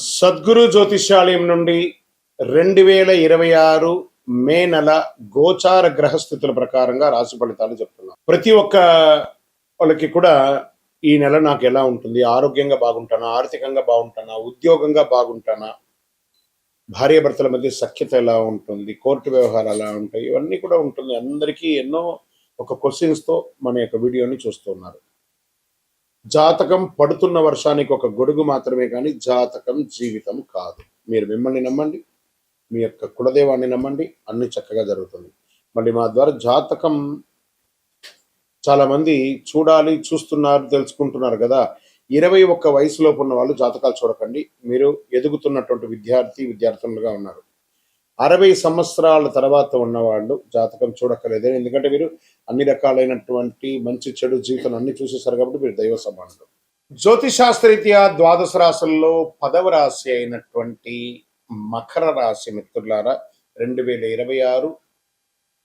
సద్గురు జ్యోతిష్యాలయం నుండి 2026 మే నెల గోచార గ్రహస్థితుల ప్రకారంగా రాశి ఫలితాలు చెప్తున్నాం. ప్రతి ఒక్క వాళ్ళకి కూడా ఈ నెల నాకు ఎలా ఉంటుంది, ఆరోగ్యంగా బాగుంటానా, ఆర్థికంగా బాగుంటానా, ఉద్యోగంగా బాగుంటానా, భార్యాభర్తల మధ్య సఖ్యత ఎలా ఉంటుంది, కోర్టు వ్యవహారాలు ఎలా ఉంటాయి, ఇవన్నీ కూడా ఉంటుంది. అందరికీ ఎన్నో ఒక క్వశ్చన్స్తో మన యొక్క వీడియోని చూస్తున్నారు. జాతకం పడుతున్న వర్షానికి ఒక గొడుగు మాత్రమే కానీ జాతకం జీవితం కాదు. మీరు మిమ్మల్ని నమ్మండి, మీ యొక్క కులదేవాన్ని నమ్మండి, అన్ని చక్కగా జరుగుతుంది. మళ్ళీ మా ద్వారా జాతకం చాలా మంది చూడాలి, చూస్తున్నారు, తెలుసుకుంటున్నారు కదా. 21 వయసులోపు ఉన్న వాళ్ళు జాతకాలు చూడకండి. మీరు ఎదుగుతున్నటువంటి విద్యార్థులుగా ఉన్నారు. 60 సంవత్సరాల తర్వాత ఉన్నవాళ్ళు జాతకం చూడక్కర్లేదు. ఎందుకంటే మీరు అన్ని రకాలైనటువంటి మంచి చెడు జీవితం అన్ని చూసేసారు కాబట్టి మీరు దైవ సమానులు. జ్యోతిశాస్త్రరీత్యా ద్వాదశ రాశుల్లో 10వ రాశి అయినటువంటి మకర రాశి మిత్రులారా, 2026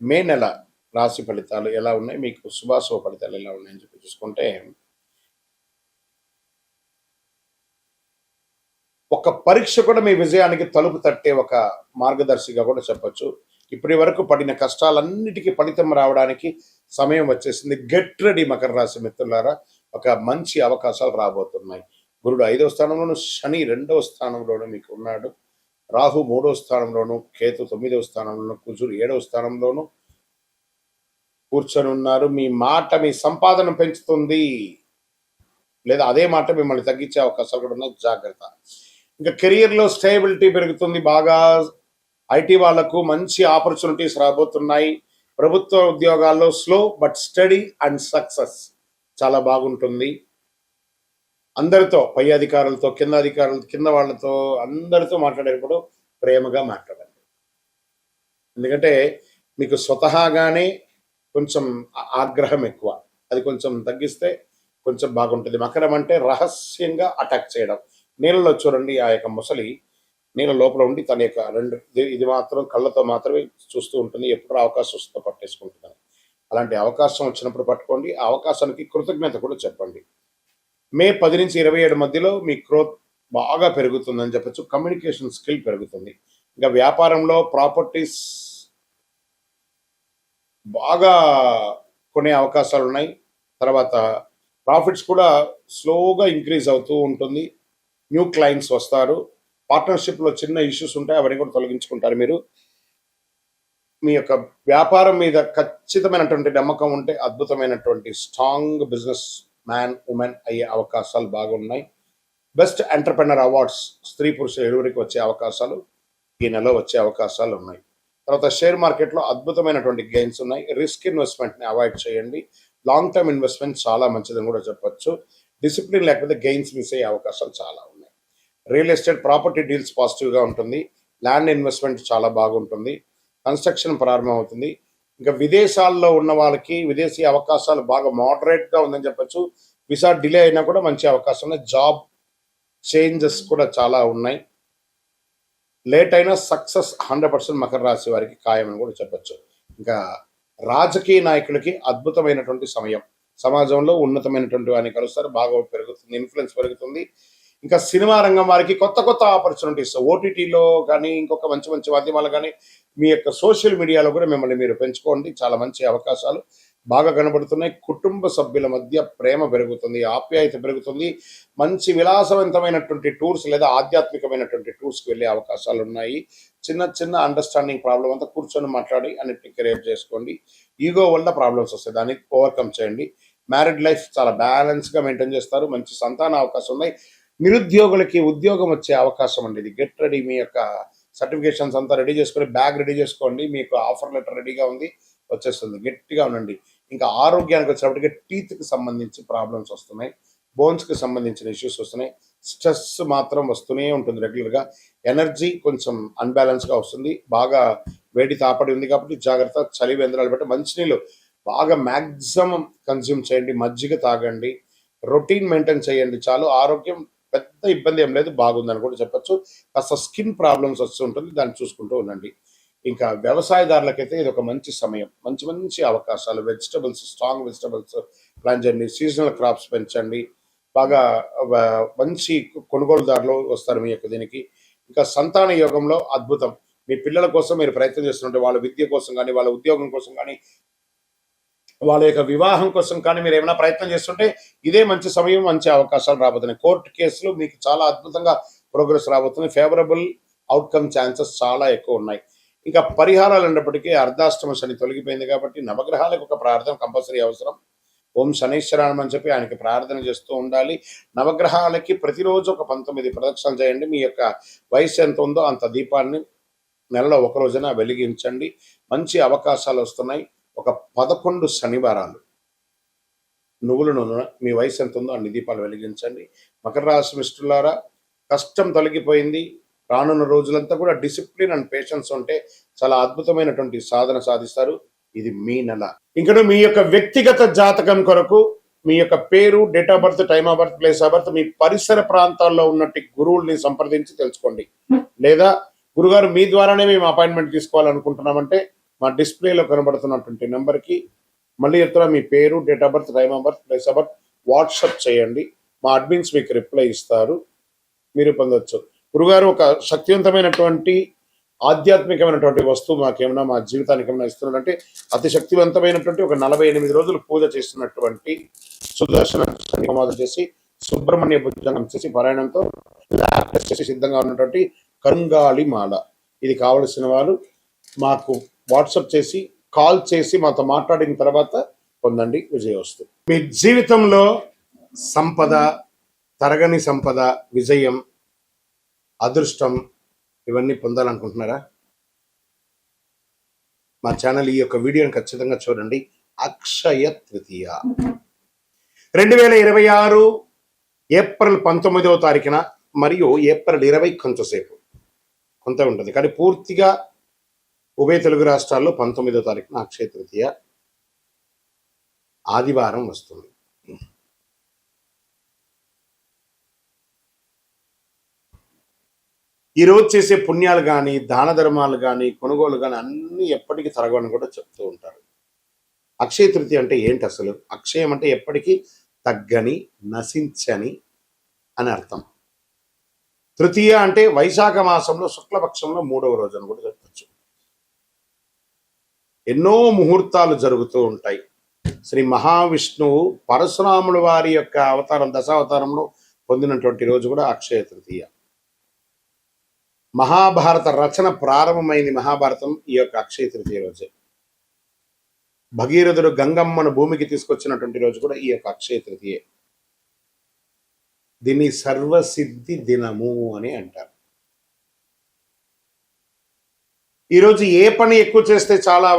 మే నెల రాశి ఫలితాలు ఎలా ఉన్నాయి, మీకు శుభాశుభ ఫలితాలు ఎలా ఉన్నాయని చెప్పి చూసుకుంటే, ఒక పరీక్ష కూడా మీ విజయానికి తలుపు తట్టే ఒక మార్గదర్శిగా కూడా చెప్పొచ్చు. ఇప్పటి వరకు పడిన కష్టాలన్నిటికీ ఫలితం రావడానికి సమయం వచ్చేసింది. గెట్ రెడీ మకర రాశి మిత్రులారా, ఒక మంచి అవకాశాలు రాబోతున్నాయి. గురుడు 5వ స్థానంలోను, శని 2వ స్థానంలోనూ మీకు ఉన్నాడు, రాహు 3వ స్థానంలోను, కేతు 9వ స్థానంలోను, కుజుడు 7వ స్థానంలోను కూర్చొని ఉన్నారు. మీ మాట మీ సంపాదన పెంచుతుంది, లేదా అదే మాట మిమ్మల్ని తగ్గించే అవకాశాలు కూడా ఉన్నాయి. జాగ్రత్త. ఇంకా కెరియర్లో స్టేబిలిటీ పెరుగుతుంది. బాగా ఐటీ వాళ్లకు మంచి ఆపర్చునిటీస్ రాబోతున్నాయి. ప్రభుత్వ ఉద్యోగాల్లో slow but study and success చాలా బాగుంటుంది. అందరితో, పై అధికారులతో, కింద వాళ్ళతో, అందరితో మాట్లాడేటప్పుడు ప్రేమగా మాట్లాడండి. ఎందుకంటే మీకు స్వతహాగానే కొంచెం ఆగ్రహం ఎక్కువ, అది కొంచెం తగ్గిస్తే కొంచెం బాగుంటుంది. మకరం అంటే రహస్యంగా అటాక్ చేయడం. నీళ్ళలో చూడండి, ఆ యొక్క ముసలి నీళ్ళ లోపల ఉండి తన యొక్క ఇది మాత్రం కళ్ళతో మాత్రమే చూస్తూ ఉంటుంది. ఎప్పుడు అవకాశం వస్తుందో పట్టేసుకుంటుందని. అలాంటి అవకాశం వచ్చినప్పుడు పట్టుకోండి. ఆ అవకాశానికి కృతజ్ఞత కూడా చెప్పండి. మే 10 నుంచి 27 మధ్యలో మీ గ్రోత్ బాగా పెరుగుతుందని చెప్పచ్చు. కమ్యూనికేషన్ స్కిల్ పెరుగుతుంది. ఇంకా వ్యాపారంలో ప్రాపర్టీస్ బాగా కొనే అవకాశాలు ఉన్నాయి. తర్వాత ప్రాఫిట్స్ కూడా స్లోగా ఇంక్రీజ్ అవుతూ ఉంటుంది. న్యూ క్లయింట్స్ వస్తారు. పార్ట్నర్షిప్లో చిన్న ఇష్యూస్ ఉంటాయి, అవన్నీ కూడా తొలగించుకుంటారు. మీరు మీ యొక్క వ్యాపారం మీద ఖచ్చితమైనటువంటి నమ్మకం ఉంటే అద్భుతమైనటువంటి స్ట్రాంగ్ బిజినెస్ మ్యాన్, ఉమెన్ అయ్యే అవకాశాలు బాగున్నాయి. బెస్ట్ ఎంటర్‌ప్రెన్యూర్ అవార్డ్స్ స్త్రీ పురుషుల ఇరువురికి వచ్చే అవకాశాలు ఈ నెలలో వచ్చే అవకాశాలు ఉన్నాయి. తర్వాత షేర్ మార్కెట్లో అద్భుతమైనటువంటి గెయిన్స్ ఉన్నాయి. రిస్క్ ఇన్వెస్ట్మెంట్ని అవాయిడ్ చేయండి. లాంగ్ టర్మ్ ఇన్వెస్ట్మెంట్ చాలా మంచిదని కూడా చెప్పొచ్చు. డిసిప్లిన్ లేకపోతే గెయిన్స్ మిస్ అయ్యే అవకాశాలు చాలా ఉన్నాయి. రియల్ ఎస్టేట్ ప్రాపర్టీ డీల్స్ పాజిటివ్గా ఉంటుంది. ల్యాండ్ ఇన్వెస్ట్మెంట్ చాలా బాగుంటుంది. కన్స్ట్రక్షన్ ప్రారంభం అవుతుంది. ఇంకా విదేశాల్లో ఉన్న వాళ్ళకి విదేశీ అవకాశాలు బాగా మోడరేట్గా ఉందని చెప్పొచ్చు. వీసా డిలే అయినా కూడా మంచి అవకాశం ఉన్నాయి. జాబ్ చేంజెస్ కూడా చాలా ఉన్నాయి. లేట్ అయినా సక్సెస్ 100% మకర రాశి వారికి ఖాయమని కూడా చెప్పొచ్చు. ఇంకా రాజకీయ నాయకులకి అద్భుతమైనటువంటి సమయం. సమాజంలో ఉన్నతమైనటువంటి వారిని కలుస్తారు, బాగా పెరుగుతుంది, ఇన్ఫ్లుయెన్స్ పెరుగుతుంది. ఇంకా సినిమా రంగం వారికి కొత్త ఆపర్చునిటీస్ ఓటీటీలో కానీ, ఇంకొక మంచి మాధ్యమాలు కానీ, మీ యొక్క సోషల్ మీడియాలో కూడా మిమ్మల్ని మీరు పెంచుకోండి. చాలా మంచి అవకాశాలు బాగా కనబడుతున్నాయి. కుటుంబ సభ్యుల మధ్య ప్రేమ పెరుగుతుంది, ఆప్యాయత పెరుగుతుంది. మంచి విలాసవంతమైనటువంటి టూర్స్ లేదా ఆధ్యాత్మికమైనటువంటి టూర్స్కి వెళ్ళే అవకాశాలు ఉన్నాయి. చిన్న అండర్స్టాండింగ్ ప్రాబ్లం అంతా కూర్చొని మాట్లాడి అన్నిటిని క్రియేట్ చేసుకోండి. ఈగో వల్ల ప్రాబ్లమ్స్ వస్తాయి, దాన్ని ఓవర్కమ్ చేయండి. మ్యారీడ్ లైఫ్ చాలా బ్యాలెన్స్గా మెయింటైన్ చేస్తారు. మంచి సంతాన అవకాశం ఉన్నాయి. నిరుద్యోగులకి ఉద్యోగం వచ్చే అవకాశం అండి. ఇది గెట్ రెడీ. మీ యొక్క సర్టిఫికేషన్స్ అంతా రెడీ చేసుకొని, బ్యాగ్ రెడీ చేసుకోండి. మీకు ఆఫర్ లెటర్ రెడీగా ఉంది, వచ్చేస్తుంది. గట్టిగా ఉండండి. ఇంకా ఆరోగ్యానికి వచ్చేటప్పటికి టీత్కి సంబంధించి ప్రాబ్లమ్స్ వస్తున్నాయి, బోన్స్కి సంబంధించిన ఇష్యూస్ వస్తున్నాయి. స్ట్రెస్ మాత్రం వస్తూనే ఉంటుంది రెగ్యులర్గా. ఎనర్జీ కొంచెం అన్బ్యాలెన్స్గా వస్తుంది. బాగా వేడి తాపడి ఉంది కాబట్టి జాగ్రత్త. చలి వేంద్రాలు పెట్టి మంచినీళ్ళు బాగా మ్యాక్సిమం కన్జ్యూమ్ చేయండి. మజ్జిగ తాగండి. రొటీన్ మెయింటైన్ చేయండి చాలు. ఆరోగ్యం పెద్ద ఇబ్బంది ఏం లేదు, బాగుందని కూడా చెప్పచ్చు. కాస్త స్కిన్ ప్రాబ్లమ్స్ వస్తూ ఉంటుంది, దాన్ని చూసుకుంటూ ఉండండి. ఇంకా వ్యవసాయదారులకైతే ఇది ఒక మంచి సమయం. మంచి అవకాశాలు. వెజిటబుల్స్, స్ట్రాంగ్ వెజిటబుల్స్ ప్లాన్ చేయండి. సీజనల్ క్రాప్స్ పెంచండి. బాగా మంచి కొనుగోలుదారులు వస్తారు మీ యొక్క దీనికి. ఇంకా సంతాన యోగంలో అద్భుతం. మీ పిల్లల కోసం మీరు ప్రయత్నం చేస్తుంటే వాళ్ళ విద్య కోసం కానీ, వాళ్ళ ఉద్యోగం కోసం కానీ, వాళ్ళ యొక్క వివాహం కోసం కానీ మీరు ఏమైనా ప్రయత్నం చేస్తుంటే ఇదే మంచి సమయం, మంచి అవకాశాలు రాబోతున్నాయి. కోర్టు కేసులు మీకు చాలా అద్భుతంగా ప్రోగ్రెస్ రాబోతుంది. ఫేవరబుల్ అవుట్కమ్ ఛాన్సెస్ చాలా ఎక్కువ ఉన్నాయి. ఇంకా పరిహారాలు అన్నప్పటికీ అర్ధాష్టమ శని తొలగిపోయింది కాబట్టి నవగ్రహాలకు ఒక ప్రార్థన కంపల్సరీ అవసరం. ఓం శనైశ్వరాణం అని చెప్పి ఆయనకి ప్రార్థన చేస్తూ ఉండాలి. నవగ్రహాలకి ప్రతిరోజు ఒక 19 ప్రదక్షిణలు చేయండి. మీ యొక్క వయసు ఎంత ఉందో అంత దీపాన్ని నెలలో ఒక రోజున వెలిగించండి. మంచి అవకాశాలు వస్తున్నాయి. ఒక 11 శనివారాలు నువ్వుల నూనె మీ వయసు ఎంత ఉందో అన్ని దీపాలు వెలిగించండి. మకర రాశి మిత్రులారా, కష్టం తొలగిపోయింది. రానున్న రోజులంతా కూడా డిసిప్లిన్ అండ్ పేషెన్స్ ఉంటే చాలా అద్భుతమైనటువంటి సాధన సాధిస్తారు. ఇది మీ నెల. ఇంకా మీ యొక్క వ్యక్తిగత జాతకం కొరకు మీ యొక్క పేరు, date of birth, time of birth, place of birth, మీ పరిసర ప్రాంతాల్లో ఉన్నట్టు గురువుల్ని సంప్రదించి తెలుసుకోండి. లేదా గురుగారు మీ ద్వారానే మేము అపాయింట్మెంట్ తీసుకోవాలనుకుంటున్నామంటే మా డిస్ప్లేలో కనబడుతున్నటువంటి నెంబర్కి మళ్ళీ చెప్తున్నా, మీ పేరు, date of birth, time of birth, place of birth WhatsApp చేయండి. మా అడ్మిన్స్ మీకు రిప్లై ఇస్తారు, మీరు పొందవచ్చు. గురుగారు ఒక శక్తివంతమైనటువంటి ఆధ్యాత్మికమైనటువంటి వస్తువు మాకేమైనా మా జీవితానికి ఏమైనా ఇస్తున్నాడంటే అతి శక్తివంతమైనటువంటి ఒక 48 రోజులు పూజ చేస్తున్నటువంటి సుదర్శన హోమాలు చేసి సుబ్రహ్మణ్య భుజంగం చేసి పారాయణంతో చేసి సిద్ధంగా ఉన్నటువంటి కంగాళి మాల. ఇది కావలసిన వారు మాకు వాట్సాప్ చేసి కాల్ చేసి మాతో మాట్లాడిన తర్వాత పొందండి విజయోస్తు. మీ జీవితంలో సంపద, తరగని సంపద, విజయం, అదృష్టం ఇవన్నీ పొందాలనుకుంటున్నారా? మా ఛానల్ ఈ యొక్క వీడియోని ఖచ్చితంగా చూడండి. అక్షయ తృతీయ 2026 ఏప్రిల్ 19వ తారీఖున మరియు ఏప్రిల్ 20 కొంత ఉంటుంది, కానీ పూర్తిగా ఉభయ తెలుగు రాష్ట్రాల్లో 19వ తారీఖున అక్షయ తృతీయ ఆదివారం వస్తుంది. ఈరోజు చేసే పుణ్యాలు కానీ, దాన ధర్మాలు కానీ, కొనుగోలు కానీ అన్నీ ఎప్పటికీ తరగని కూడా చెప్తూ ఉంటారు. అక్షయ తృతీయ అంటే ఏంటి అసలు? అక్షయం అంటే ఎప్పటికీ తగ్గని, నశించని అని అర్థం. తృతీయ అంటే వైశాఖ మాసంలో శుక్లపక్షంలో 3వ రోజు అని కూడా చెప్పచ్చు. ఎన్నో ముహూర్తాలు జరుగుతూ ఉంటాయి. శ్రీ మహావిష్ణువు పరశురాముల వారి యొక్క అవతారం, దశావతారంలో పొందినటువంటి రోజు కూడా అక్షయ తృతీయ. మహాభారత రచన ప్రారంభమైంది, మహాభారతం ఈ యొక్క అక్షయ తృతీయ రోజే. భగీరథుడు గంగమ్మను భూమికి తీసుకొచ్చినటువంటి రోజు కూడా ఈ యొక్క అక్షయ తృతీయ. దీన్ని సర్వసిద్ధి దినము అని అంటారు. ఈరోజు ఏ పని ఎక్కువ చేస్తే చాలా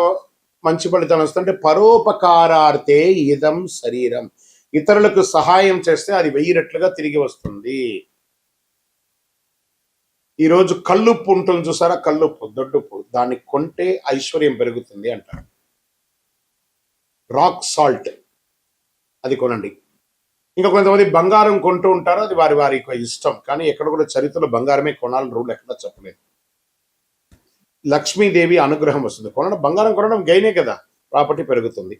మంచి ఫలితం వస్తుందంటే పరోపకారార్థే ఇదం శరీరం. ఇతరులకు సహాయం చేస్తే అది 1000 రెట్లుగా తిరిగి వస్తుంది. ఈరోజు కల్లుప్పు ఉంటుంది చూసారా, కల్లుప్పు, దొడ్డుప్పు, దాన్ని కొంటే ఐశ్వర్యం పెరుగుతుంది అంటారు. రాక్ సాల్ట్ అది కొనండి. ఇంకా కొంతమంది బంగారం కొంటూ ఉంటారు, అది వారి వారి ఇష్టం, కానీ ఎక్కడ కూడా చరిత్రలో బంగారమే కొనాలని రూల్ ఎక్కడ చెప్పలేదు. లక్ష్మీదేవి అనుగ్రహం వస్తుంది. బంగారం కొనడం గైనే కదా, ప్రాపర్టీ పెరుగుతుంది.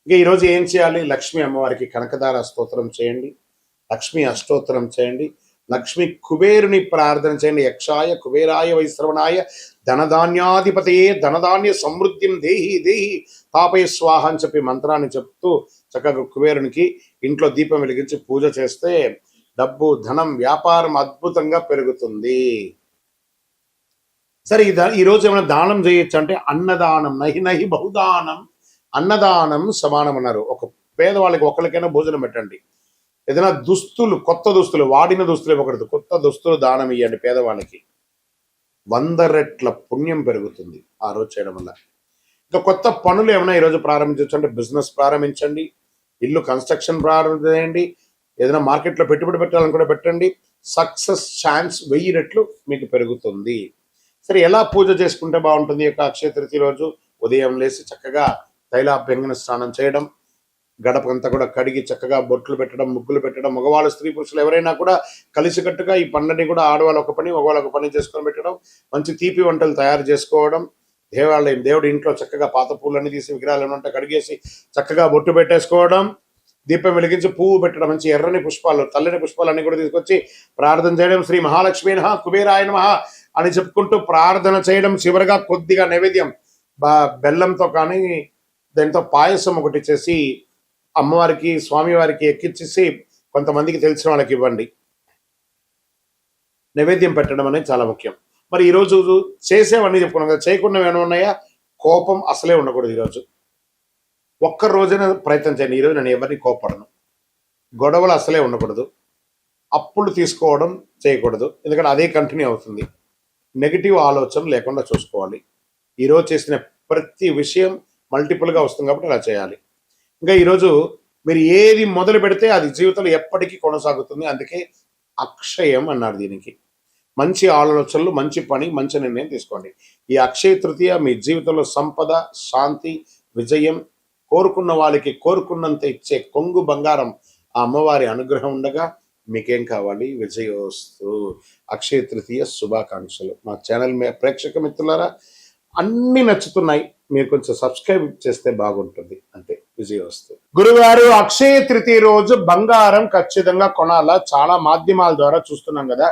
ఇంకా ఈరోజు ఏం చేయాలి? లక్ష్మీ అమ్మవారికి కనకదార స్తోత్రం చేయండి, లక్ష్మీ అష్టోత్తరం చేయండి, లక్ష్మి కుబేరుని ప్రార్థన చేయండి. యక్షాయ కుబేరాయ వైశ్రవణాయ ధనధాన్యాధిపతయే ధనధాన్య సమృద్ధిం దేహి దేహి తాపయ స్వాహ అని చెప్పి మంత్రాన్ని చెప్తూ చక్కగా కుబేరునికి ఇంట్లో దీపం వెలిగించి పూజ చేస్తే డబ్బు, ధనం, వ్యాపారం అద్భుతంగా పెరుగుతుంది. సరే, ఈరోజు ఏమైనా దానం చేయొచ్చు అంటే అన్నదానం, నహి నహి బహుదానం, అన్నదానం సమానం అన్నారు. ఒక పేదవాళ్ళకి ఒకరికైనా భోజనం పెట్టండి. ఏదైనా దుస్తులు, కొత్త దుస్తులు, వాడిన దుస్తులు ఇవ్వకూడదు, కొత్త దుస్తులు దానం ఇవ్వండి పేదవాళ్ళకి. 100 రెట్ల పుణ్యం పెరుగుతుంది ఆ రోజు చేయడం వల్ల. ఇంకా కొత్త పనులు ఏమైనా ఈరోజు ప్రారంభించవచ్చు అంటే బిజినెస్ ప్రారంభించండి, ఇల్లు కన్స్ట్రక్షన్ ప్రారంభించండి, ఏదైనా మార్కెట్లో పెట్టుబడి పెట్టాలని కూడా పెట్టండి. సక్సెస్ ఛాన్స్ 1000 రెట్లు మీకు పెరుగుతుంది. సరే, ఎలా పూజ చేసుకుంటే బాగుంటుంది? యొక్క అక్షయ తృతీయ రోజు ఉదయం లేచి చక్కగా తైలాభ్యంగన స్నానం చేయడం, గడపంతా కూడా కడిగి చక్కగా బొట్లు పెట్టడం, ముగ్గులు పెట్టడం, మగవాళ్ళు, స్త్రీ పురుషులు ఎవరైనా కూడా కలిసికట్టుగా ఈ పనులని కూడా ఆడవాళ్ళు ఒక పని, మగవాళ్ళు ఒక పని చేసుకొని పెట్టడం, మంచి తీపి వంటలు తయారు చేసుకోవడం, దేవుడి ఇంట్లో చక్కగా పాత పూలన్నీ తీసి విగ్రహాలు ఏమంటే కడిగేసి చక్కగా బొట్టు పెట్టేసుకోవడం, దీపం వెలిగించి పువ్వు పెట్టడం, మంచి ఎర్రని పుష్పాలు, తెల్లని పుష్పాలన్నీ కూడా తీసుకొచ్చి ప్రార్థన చేయడం, శ్రీ మహాలక్ష్మి నమః కుబేరాయ నమః అని చెప్పుకుంటూ ప్రార్థన చేయడం. చివరిగా కొద్దిగా నైవేద్యం బెల్లంతో కానీ దాంతో పాయసం ఒకటి చేసి అమ్మవారికి స్వామివారికి ఎక్కించేసి కొంతమందికి తెలిసిన వాళ్ళకి ఇవ్వండి. నైవేద్యం పెట్టడం అనేది చాలా ముఖ్యం. మరి ఈరోజు చేసేవన్నీ చెప్పుకున్నాం కదా, చేయకుండా ఏమైనా ఉన్నాయా? కోపం అసలే ఉండకూడదు. ఈరోజు ఒక్క రోజైనా ప్రయత్నం చేయండి. ఈరోజు నేను ఎవరిని కోపడను, గొడవలు అసలే ఉండకూడదు, అప్పులు తీసుకోవడం చేయకూడదు, ఎందుకంటే అదే కంటిన్యూ అవుతుంది. నెగిటివ్ ఆలోచన లేకుండా చూసుకోవాలి. ఈరోజు చేసిన ప్రతి విషయం మల్టిపుల్గా వస్తుంది కాబట్టి అలా చేయాలి. ఇంకా ఈరోజు మీరు ఏది మొదలు పెడితే అది జీవితంలో ఎప్పటికీ కొనసాగుతుంది. అందుకే అక్షయం అన్నారు దీనికి. మంచి ఆలోచనలు, మంచి పని, మంచి నిర్ణయం తీసుకోండి. ఈ అక్షయ తృతీయ మీ జీవితంలో సంపద, శాంతి, విజయం, కోరుకున్న వాళ్ళకి కోరుకున్నంత ఇచ్చే కొంగు బంగారం ఆ అమ్మవారి అనుగ్రహం ఉండగా మీకేం కావాలి? విజయోస్తు. అక్షయ తృతీయ శుభాకాంక్షలు. మా ఛానల్ ప్రేక్షక మిత్రులారా, అన్ని నచ్చుతున్నాయి, మీరు కొంచెం సబ్స్క్రైబ్ చేస్తే బాగుంటుంది. అంతే. విజయోస్తు. గురుగారు, అక్షయ తృతీయ రోజు బంగారం ఖచ్చితంగా కొనాలా? చాలా మాధ్యమాల ద్వారా చూస్తున్నాం కదా,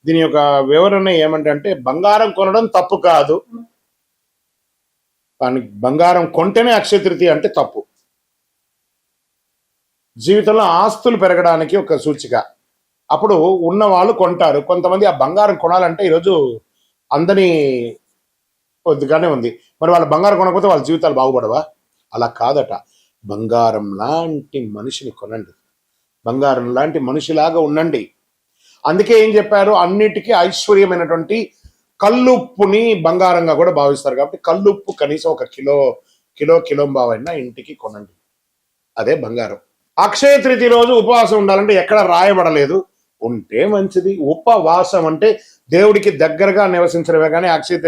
దీని యొక్క వివరణ ఏమంటే బంగారం కొనడం తప్పు కాదు, కానీ బంగారం కొంటేనే అక్షయ తృతీయ అంటే తప్పు. జీవితంలో ఆస్తులు పెరగడానికి ఒక సూచిక. అప్పుడు ఉన్న వాళ్ళు కొంటారు. కొంతమంది ఆ బంగారం కొనాలంటే ఈరోజు అందరి కొద్దిగానే ఉంది. మరి వాళ్ళ బంగారం కొనకపోతే వాళ్ళ జీవితాలు బాగుపడవా? అలా కాదట. బంగారం లాంటి మనిషిని కొనండి, బంగారం లాంటి మనిషిలాగా ఉండండి. అందుకే ఏం చెప్పారు? అన్నిటికీ ఐశ్వర్యమైనటువంటి కల్లుప్పుని బంగారంగా కూడా భావిస్తారు. కాబట్టి కల్లుప్పు కనీసం ఒక కిలో బావైనా ఇంటికి కొనండి, అదే బంగారం. అక్షయ తృతీయ రోజు ఉపవాసం ఉండాలంటే ఎక్కడ రాయబడలేదు, ఉంటే మంచిది. ఉపవాసం అంటే దేవుడికి దగ్గరగా నివసించడమే, కానీ అక్షయ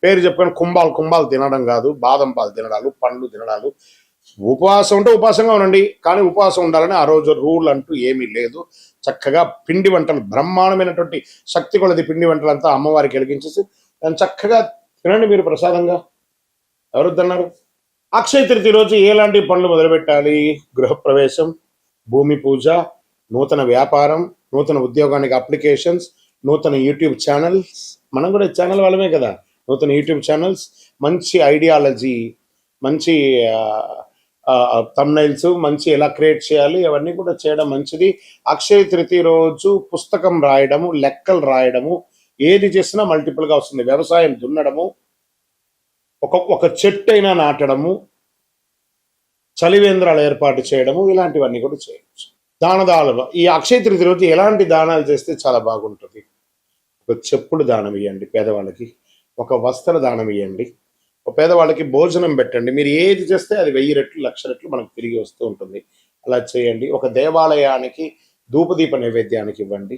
పేరు చెప్పుకొని కుంభాలు తినడం కాదు, బాదం పాలు తినడాలు, పండ్లు తినడాలు. ఉపవాసం ఉంటే ఉపవాసంగా ఉండండి, కానీ ఉపవాసం ఉండాలని ఆ రోజు రూల్ అంటూ ఏమీ లేదు. చక్కగా పిండి వంటలు, బ్రహ్మాండమైనటువంటి శక్తి కొలది పిండి వంటలంతా అమ్మవారికి వెలిగించేసి దాన్ని చక్కగా తినండి మీరు ప్రసాదంగా. ఎవరు వద్దన్నారు? అక్షయ తృతీయ రోజు ఎలాంటి పనులు మొదలుపెట్టాలి? గృహప్రవేశం, భూమి పూజ, నూతన వ్యాపారం, నూతన ఉద్యోగానికి అప్లికేషన్స్, నూతన యూట్యూబ్ ఛానల్స్. మనం కూడా ఛానల్ వాళ్ళమే కదా. నూతన యూట్యూబ్ ఛానల్స్, మంచి ఐడియాలజీ, మంచి థంబ్నైల్స్, మంచి ఎలా క్రియేట్ చేయాలి అవన్నీ కూడా చేయడం మంచిది. అక్షయ తృతీయ రోజు పుస్తకం రాయడము, లెక్కలు రాయడము, ఏది చేసినా మల్టిపుల్గా వస్తుంది. వ్యవసాయం దున్నడము, ఒక చెట్టు అయినా నాటడము, చలివేంద్రాలు ఏర్పాటు చేయడము, ఇలాంటివన్నీ కూడా చేయవచ్చు. దానాలు, ఈ అక్షయ తృతీయ రోజు ఎలాంటి దానాలు చేస్తే చాలా బాగుంటుంది? ఒక చెప్పులు దానం ఇవ్వండి పేదవాళ్ళకి, ఒక వస్త్ర దానం ఇవ్వండి, ఒక పేదవాళ్ళకి భోజనం పెట్టండి. మీరు ఏది చేస్తే అది 1000 రెట్లు 1,00,000 రెట్లు మనకు తిరిగి వస్తూ ఉంటుంది. అలా చేయండి. ఒక దేవాలయానికి ధూపదీప నైవేద్యానికి ఇవ్వండి.